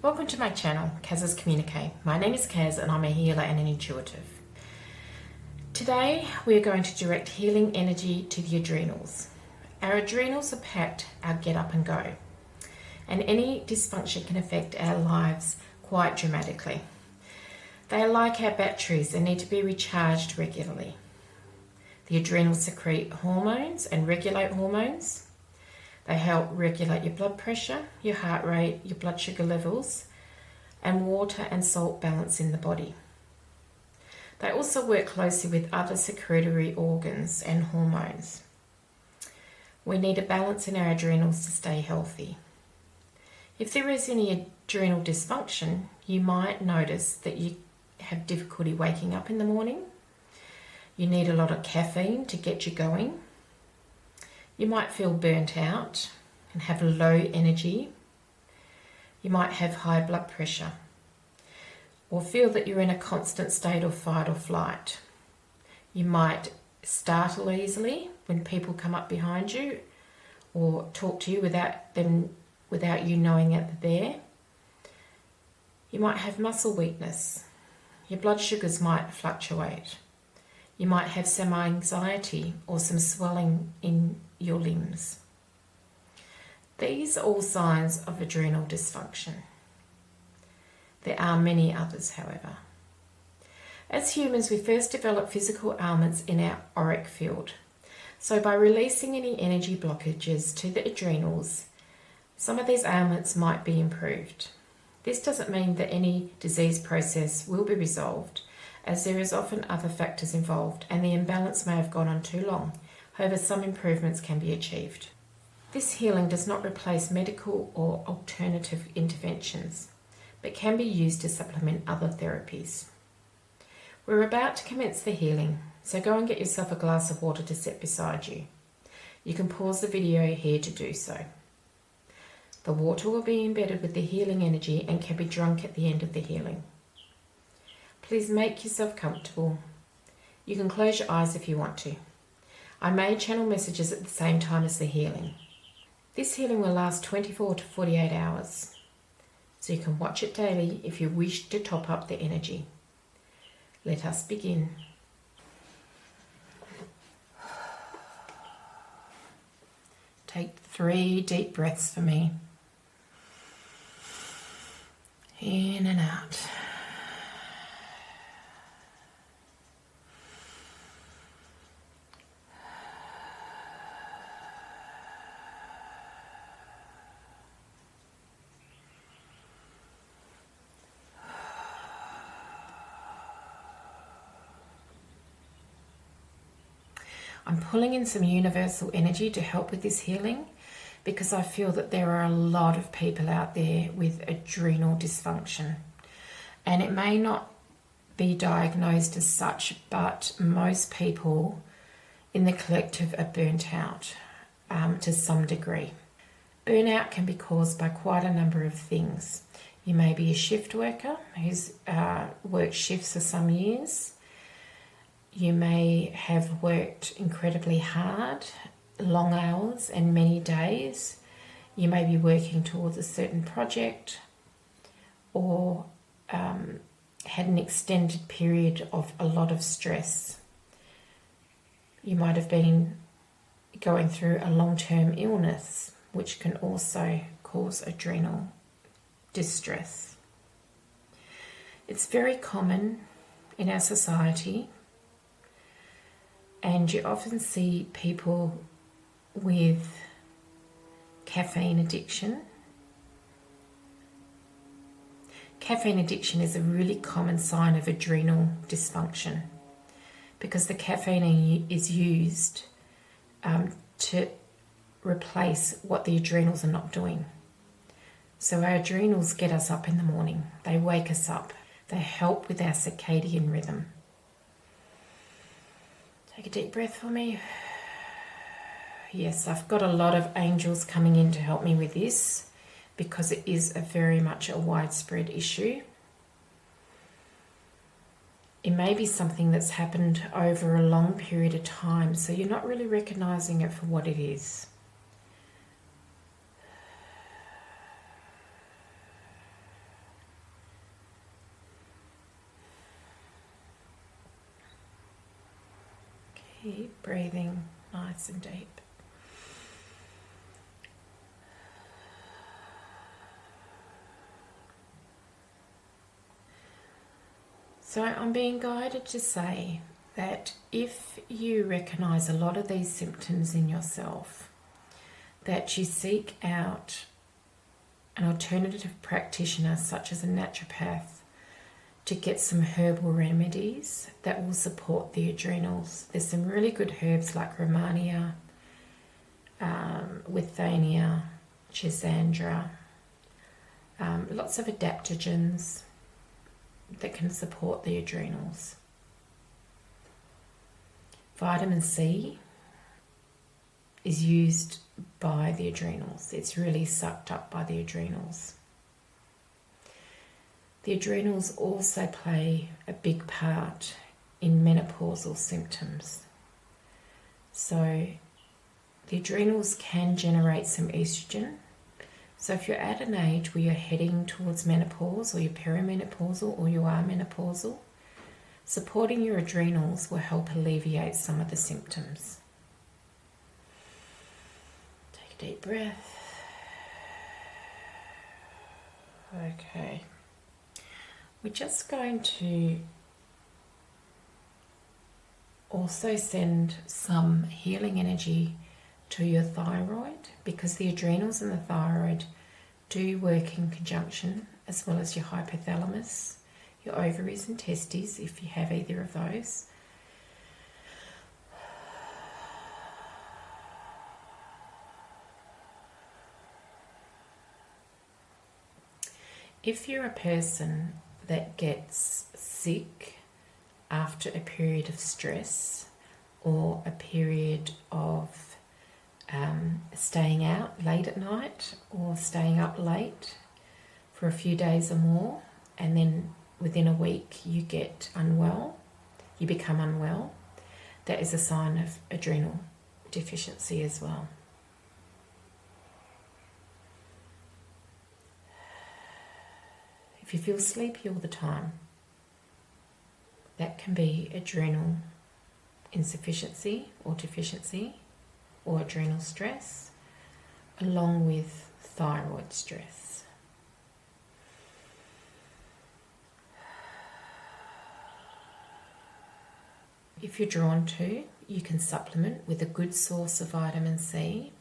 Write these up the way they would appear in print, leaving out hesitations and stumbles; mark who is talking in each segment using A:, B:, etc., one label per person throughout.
A: Welcome to my channel, Kaz's Communicate. My name is Kaz and I'm a healer and an intuitive. Today we are going to direct healing energy to the adrenals. Our adrenals impact our get up and go, and any dysfunction can affect our lives quite dramatically. They are like our batteries and need to be recharged regularly. The adrenals secrete hormones and regulate hormones. They help regulate your blood pressure, your heart rate, your blood sugar levels, and water and salt balance in the body. They also work closely with other secretory organs and hormones. We need a balance in our adrenals to stay healthy. If there is any adrenal dysfunction, you might notice that you have difficulty waking up in the morning. You need a lot of caffeine to get you going. You might feel burnt out and have low energy. You might have high blood pressure or feel that you're in a constant state of fight or flight. You might startle easily when people come up behind you or talk to you without you knowing that they're there. You might have muscle weakness. Your blood sugars might fluctuate. You might have some anxiety or some swelling in your limbs. These are all signs of adrenal dysfunction. There are many others, however. As humans, we first develop physical ailments in our auric field. So by releasing any energy blockages to the adrenals, some of these ailments might be improved. This doesn't mean that any disease process will be resolved, as there is often other factors involved and the imbalance may have gone on too long. However, some improvements can be achieved. This healing does not replace medical or alternative interventions, but can be used to supplement other therapies. We're about to commence the healing, so go and get yourself a glass of water to set beside you. You can pause the video here to do so. The water will be embedded with the healing energy and can be drunk at the end of the healing. Please make yourself comfortable. You can close your eyes if you want to. I may channel messages at the same time as the healing. This healing will last 24 to 48 hours, so you can watch it daily if you wish to top up the energy. Let us begin. Take 3 deep breaths for me. In and out. I'm pulling in some universal energy to help with this healing because I feel that there are a lot of people out there with adrenal dysfunction. And it may not be diagnosed as such, but most people in the collective are burnt out to some degree. Burnout can be caused by quite a number of things. You may be a shift worker who's worked shifts for some years. You may have worked incredibly hard, long hours and many days. You may be working towards a certain project or had an extended period of a lot of stress. You might have been going through a long-term illness, which can also cause adrenal distress. It's very common in our society. And you often see people with caffeine addiction. Caffeine addiction is a really common sign of adrenal dysfunction because the caffeine is used to replace what the adrenals are not doing. So our adrenals get us up in the morning. They wake us up. They help with our circadian rhythm. Take a deep breath for me. Yes, I've got a lot of angels coming in to help me with this because it is very much a widespread issue. It may be something that's happened over a long period of time, so you're not really recognizing it for what it is. breathing nice and deep. So I'm being guided to say that if you recognize a lot of these symptoms in yourself, that you seek out an alternative practitioner such as a naturopath to get some herbal remedies that will support the adrenals. There's some really good herbs like Romania, Withania, Chisandra, lots of adaptogens that can support the adrenals. Vitamin C is used by the adrenals. It's really sucked up by the adrenals. The adrenals also play a big part in menopausal symptoms. So the adrenals can generate some estrogen. So if you're at an age where you're heading towards menopause, or you're perimenopausal, or you are menopausal, supporting your adrenals will help alleviate some of the symptoms. Take a deep breath. Okay. We're just going to also send some healing energy to your thyroid, because the adrenals and the thyroid do work in conjunction, as well as your hypothalamus, your ovaries and testes, if you have either of those. If you're a person that gets sick after a period of stress or a period of staying out late at night or staying up late for a few days or more, and then within a week you get unwell, you become unwell, that is a sign of adrenal deficiency as well. If you feel sleepy all the time, that can be adrenal insufficiency or deficiency, or adrenal stress, along with thyroid stress. If you're drawn to, you can supplement with a good source of vitamin C.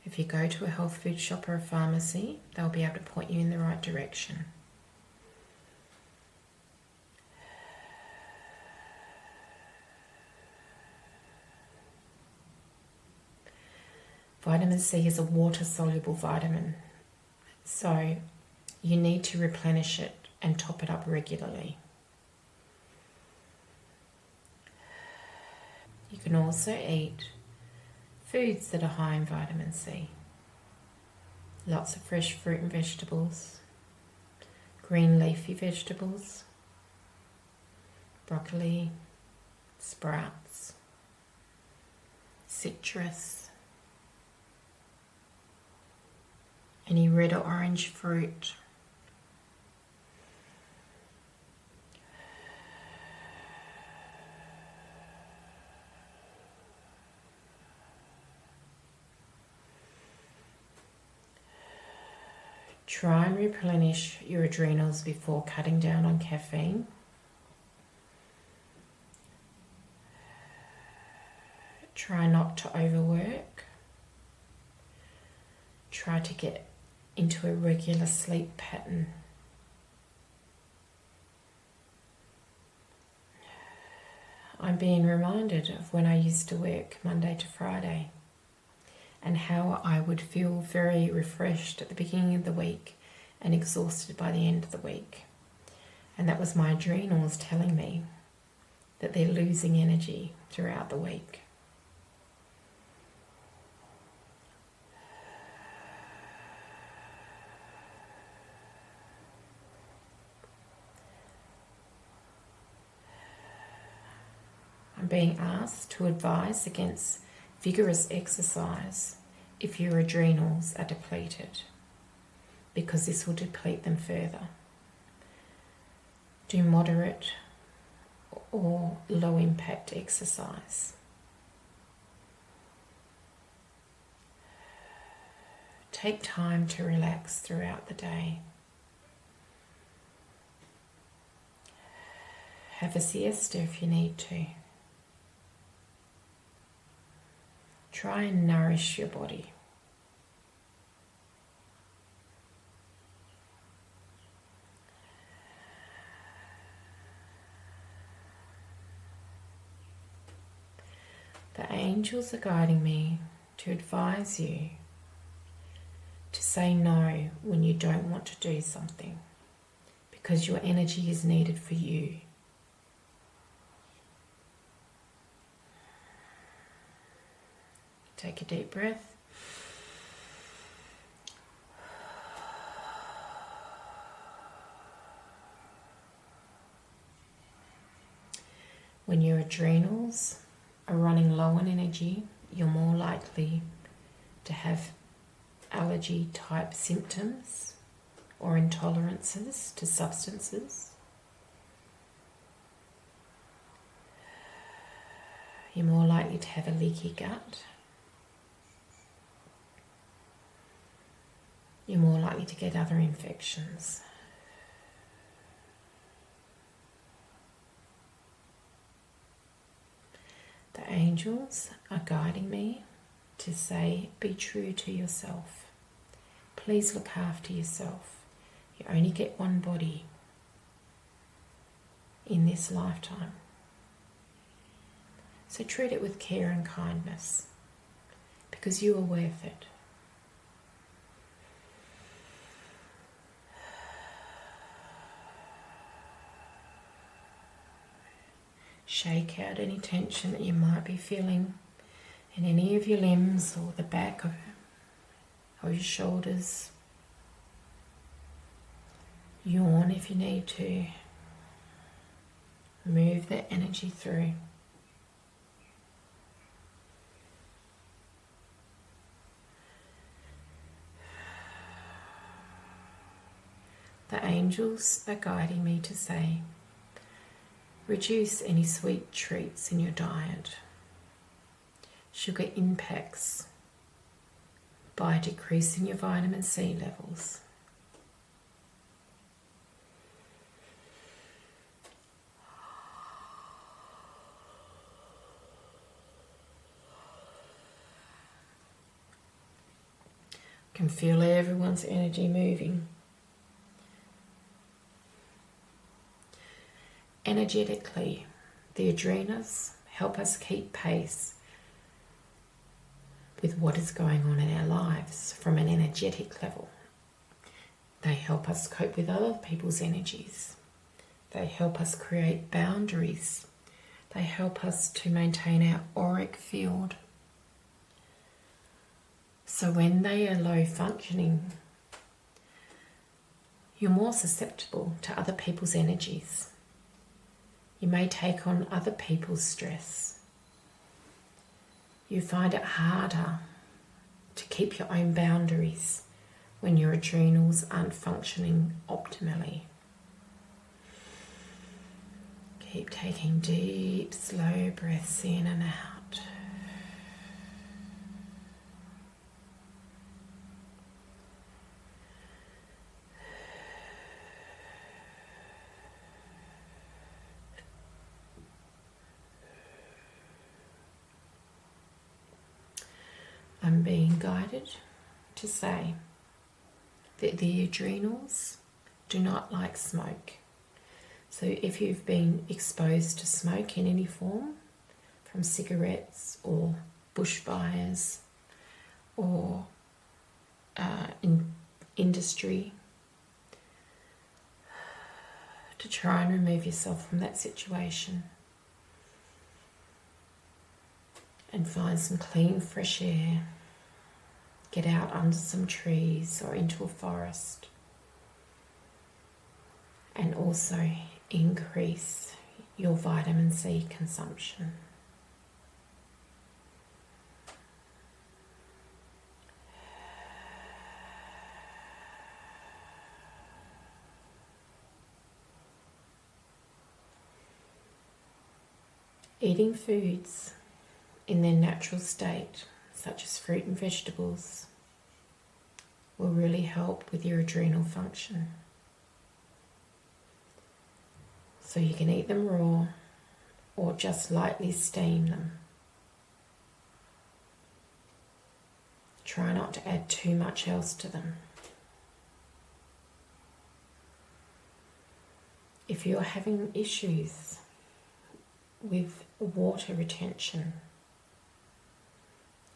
A: If you go to a health food shop or a pharmacy, they'll be able to point you in the right direction. Vitamin C is a water-soluble vitamin, so you need to replenish it and top it up regularly. You can also eat foods that are high in vitamin C. Lots of fresh fruit and vegetables, green leafy vegetables, broccoli, sprouts, citrus, any red or orange fruit. Try and replenish your adrenals before cutting down on caffeine. Try not to overwork. Try to get into a regular sleep pattern. I'm being reminded of when I used to work Monday to Friday, and how I would feel very refreshed at the beginning of the week and exhausted by the end of the week. And that was my adrenals telling me that they're losing energy throughout the week. I'm being asked to advise against vigorous exercise if your adrenals are depleted, because this will deplete them further. Do moderate or low impact exercise. take time to relax throughout the day. Have a siesta if you need to. Try and nourish your body. The angels are guiding me to advise you to say no when you don't want to do something, because your energy is needed for you. Take a deep breath. When your adrenals are running low on energy, you're more likely to have allergy type symptoms or intolerances to substances. You're more likely to have a leaky gut. You're more likely to get other infections. The angels are guiding me to say, be true to yourself. Please look after yourself. You only get one body in this lifetime. So treat it with care and kindness, because you are worth it. Shake out any tension that you might be feeling in any of your limbs or the back of your shoulders. Yawn if you need to. Move the energy through. The angels are guiding me to say, reduce any sweet treats in your diet. Sugar impacts by decreasing your vitamin C levels. I can feel everyone's energy moving. Energetically, the adrenals help us keep pace with what is going on in our lives from an energetic level. They help us cope with other people's energies. They help us create boundaries. They help us to maintain our auric field. So when they are low functioning, you're more susceptible to other people's energies. You may take on other people's stress. You find it harder to keep your own boundaries when your adrenals aren't functioning optimally. Keep taking deep, slow breaths in and out. I'm being guided to say that the adrenals do not like smoke. So if you've been exposed to smoke in any form, from cigarettes or bushfires or in industry, to try and remove yourself from that situation and find some clean, fresh air. Get out under some trees or into a forest, and also increase your vitamin C consumption. Eating foods in their natural state, such as fruit and vegetables, will really help with your adrenal function. So you can eat them raw or just lightly steam them. Try not to add too much else to them. If you're having issues with water retention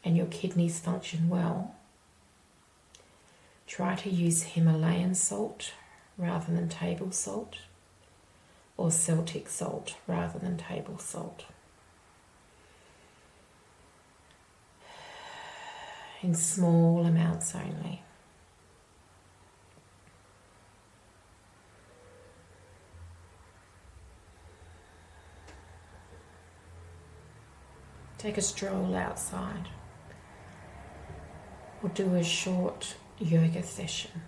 A: and your kidneys function well, try to use Himalayan salt rather than table salt, or Celtic salt rather than table salt. In small amounts only. Take a stroll outside, or do a short yoga session,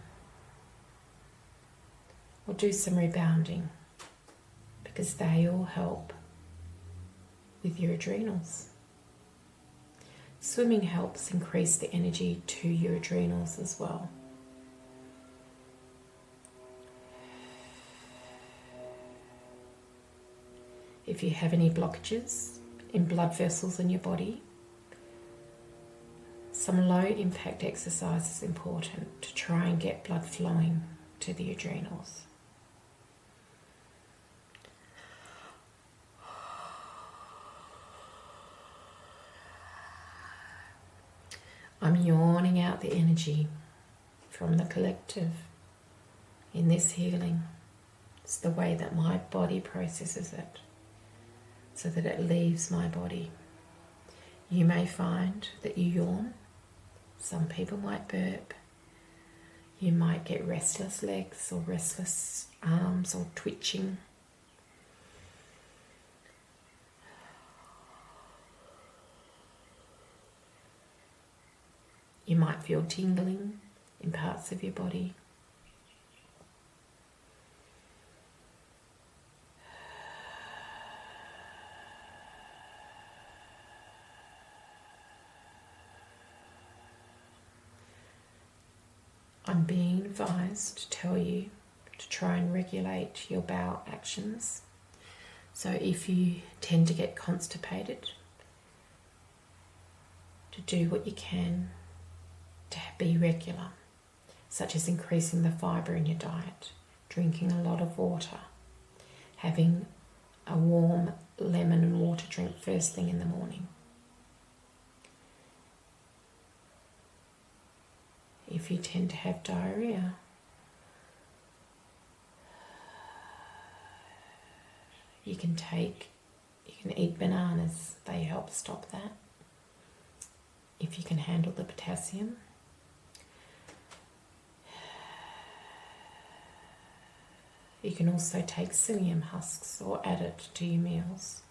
A: or do some rebounding, because they all help with your adrenals. Swimming helps increase the energy to your adrenals as well. If you have any blockages in blood vessels in your body, some low impact exercise is important to try and get blood flowing to the adrenals. I'm yawning out the energy from the collective in this healing. It's the way that my body processes it, so that it leaves my body. You may find that you yawn. Some people might burp. You might get restless legs or restless arms or twitching. You might feel tingling in parts of your body. I'm being advised to tell you to try and regulate your bowel actions. So if you tend to get constipated, to do what you can to be regular, such as increasing the fibre in your diet, drinking a lot of water, having a warm lemon and water drink first thing in the morning. If you tend to have diarrhea, you can eat bananas, they help stop that. If you can handle the potassium. You can also take psyllium husks or add it to your meals,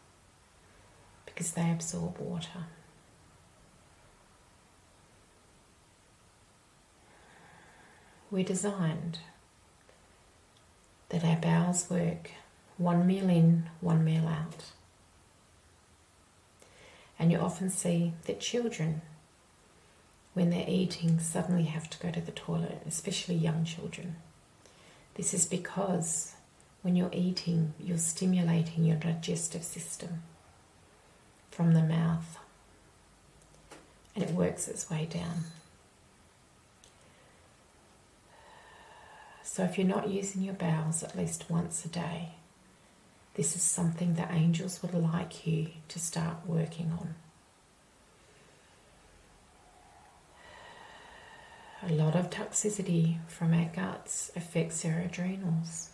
A: because they absorb water. We're designed that our bowels work one meal in, one meal out. And you often see that children, when they're eating, suddenly have to go to the toilet, especially young children. This is because when you're eating, you're stimulating your digestive system from the mouth, and it works its way down. So if you're not using your bowels at least once a day, this is something the angels would like you to start working on. A lot of toxicity from our guts affects our adrenals.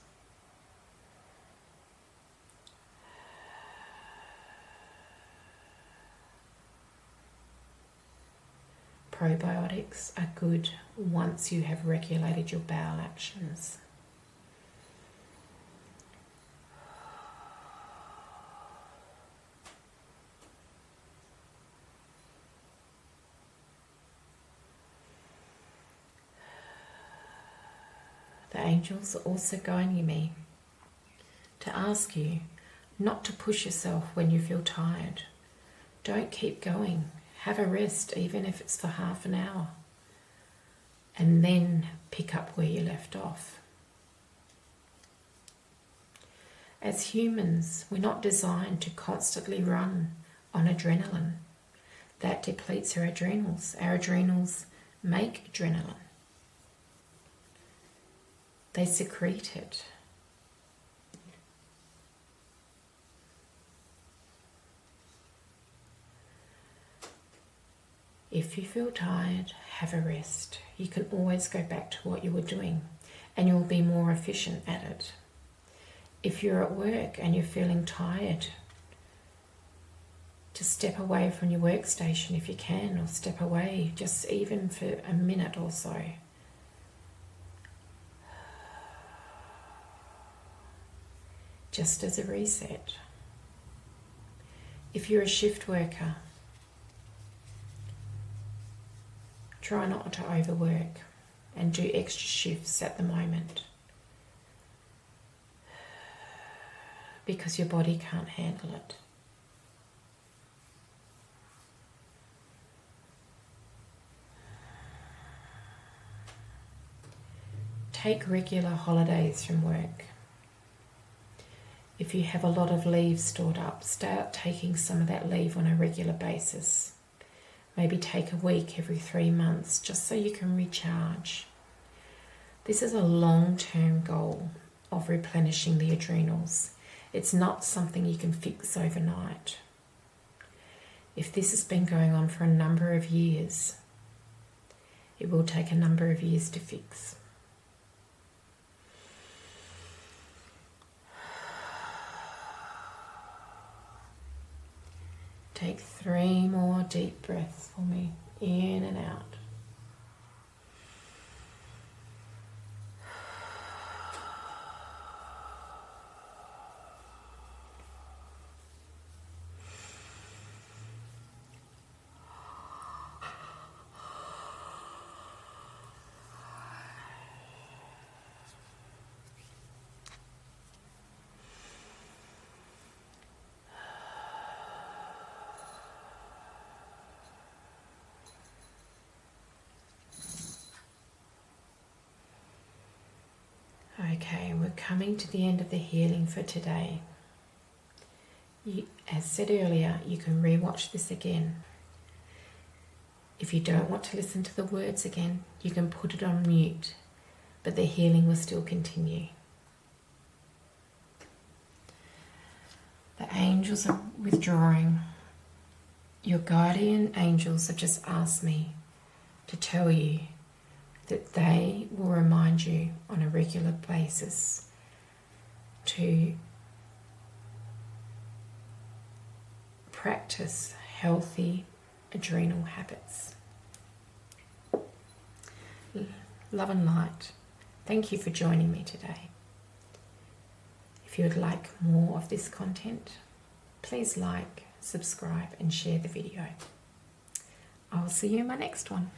A: Probiotics are good once you have regulated your bowel actions. The angels are also guiding me to ask you not to push yourself when you feel tired. Don't keep going. Have a rest, even if it's for half an hour. and then pick up where you left off. As humans, we're not designed to constantly run on adrenaline. That depletes our adrenals. Our adrenals make adrenaline. They secrete it. If you feel tired, have a rest. You can always go back to what you were doing and you'll be more efficient at it. If you're at work and you're feeling tired, just step away from your workstation if you can, or step away just even for a minute or so. Just as a reset. If you're a shift worker, try not to overwork and do extra shifts at the moment, because your body can't handle it. Take regular holidays from work. If you have a lot of leave stored up, start taking some of that leave on a regular basis. Maybe take a week every 3 months, just so you can recharge. This is a long-term goal of replenishing the adrenals. It's not something you can fix overnight. If this has been going on for a number of years, it will take a number of years to fix. Take 3 more deep breaths for me, in and out. Okay, we're coming to the end of the healing for today. As said earlier, you can rewatch this again. If you don't want to listen to the words again, you can put it on mute, but the healing will still continue. The angels are withdrawing. Your guardian angels have just asked me to tell you that they will remind you on a regular basis to practice healthy adrenal habits. Love and light. Thank you for joining me today. If you would like more of this content, please like, subscribe and share the video. I will see you in my next one.